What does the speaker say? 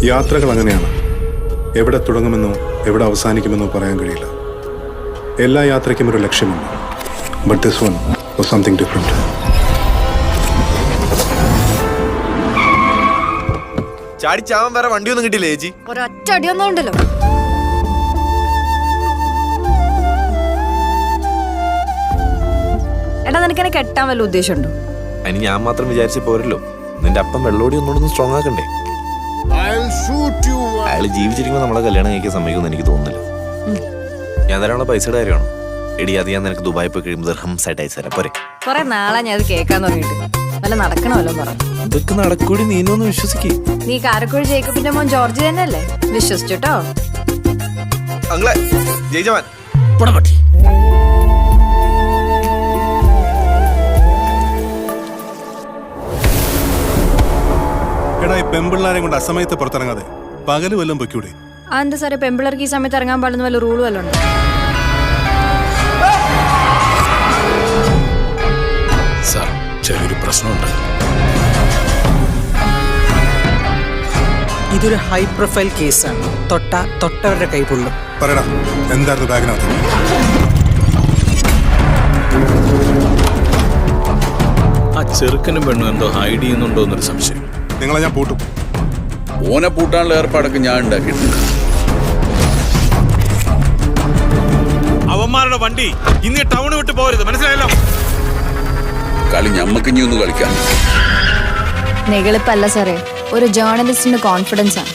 യാത്രകൾ അങ്ങനെയാണ്. എവിടെ തുടങ്ങുമെന്നോ എവിടെ അവസാനിക്കുമെന്നോ പറയാൻ കഴിയില്ല. എല്ലാ യാത്രയ്ക്കും ഒരു ലക്ഷ്യമുണ്ട്. But this one was something different. ചാടിച്ചാവാൻ വേറെ വണ്ടിയൊന്നും കിട്ടിയില്ലേ ചേച്ചി? ഒരൊറ്റ അടിയൊന്നും ഉണ്ടല്ലോ. എടാ, നിനക്കെന്നെ കെട്ടാൻ വല്ല ഉദ്ദേശമുണ്ടോ? അതിന് ഞാൻ മാത്രം വിചാരിച്ച പോരല്ലോ. നിന്റെ അപ്പം വെള്ളോടി ഒന്നുകൂടെ സ്ട്രോങ് ആക്കണ്ടേ? അയാള് ജീവിച്ചിരിക്കുമ്പോൾ നമ്മളെ കല്യാണം കഴിക്കാൻ സമ്മതിക്കുമെന്ന് എനിക്ക് തോന്നുന്നില്ല. ഞാൻ തരാനുള്ള പൈസയുടെ കാര്യമാണോ? എടി, അത് ഞാൻ നിനക്ക് ദുബായി പോയി കഴിയുമ്പോൾ ദിർഹംസായിട്ട് അയച്ചു തരാം പോരെ? കൊറേ നാളെ ഞാൻ അത് കേൾക്കാൻ തുടങ്ങിയിട്ട്. വല്ല നടക്കണമല്ലോ പറ. ഇതൊക്കെ നടക്കൂടി, നീനൊന്ന് വിശ്വസിക്കേ. നീ കാരക്കുഴി ജേക്കബിന്റെ മോൻ ജോർജ് തന്നെയല്ലേ? വിശ്വസിച്ചിട്ടോ? അങ്ങളെ ജയിച്ചവൻ എടാ, ഈ പെമ്പിള്ളാരെ കൊണ്ട് അസമയത്ത് പുറത്തിറങ്ങാതെ പകല് വല്ലതും പൊയ്ക്കൂടെ? അതെന്താ സാറേ, പെമ്പിളർക്ക് ഈ സമയത്ത് ഇറങ്ങാൻ പാടുന്ന വല്ല റൂൾ വല്ലതും ഉണ്ടോ? സാർ, ചെറിയൊരു പ്രശ്നമുണ്ട്. ഇതൊരു ഹൈ പ്രൊഫൈൽ കേസാണ്. തൊട്ടവരുടെ കൈ പൊള്ളും. പറയടാ, എന്തായിരുന്നു ബാഗിനകത്ത്? ആ ചെറുക്കനും പെണ്ണും എന്തോ ഹൈഡ് ചെയ്യുന്നുണ്ടോ എന്നൊരു സംശയം. നിങ്ങളെ ഞാൻ പൂട്ടും. ഓനെ പൂട്ടാനുള്ള ഏർപ്പാടൊക്കെ ഞാൻ ഉണ്ടാക്കിയിട്ടുണ്ട്. അവന്മാരുടെ വണ്ടി ഇന്ന് ടൗണ് വിട്ട് പോകരുത്, മനസ്സിലായല്ലോ? കളി ഞമ്മക്ക് ഇനി ഒന്ന് കളിക്കാം. നെകളിപ്പല്ല സാറേ, ഒരു ജേർണലിസ്റ്റിന്റെ കോൺഫിഡൻസ് ആണ്.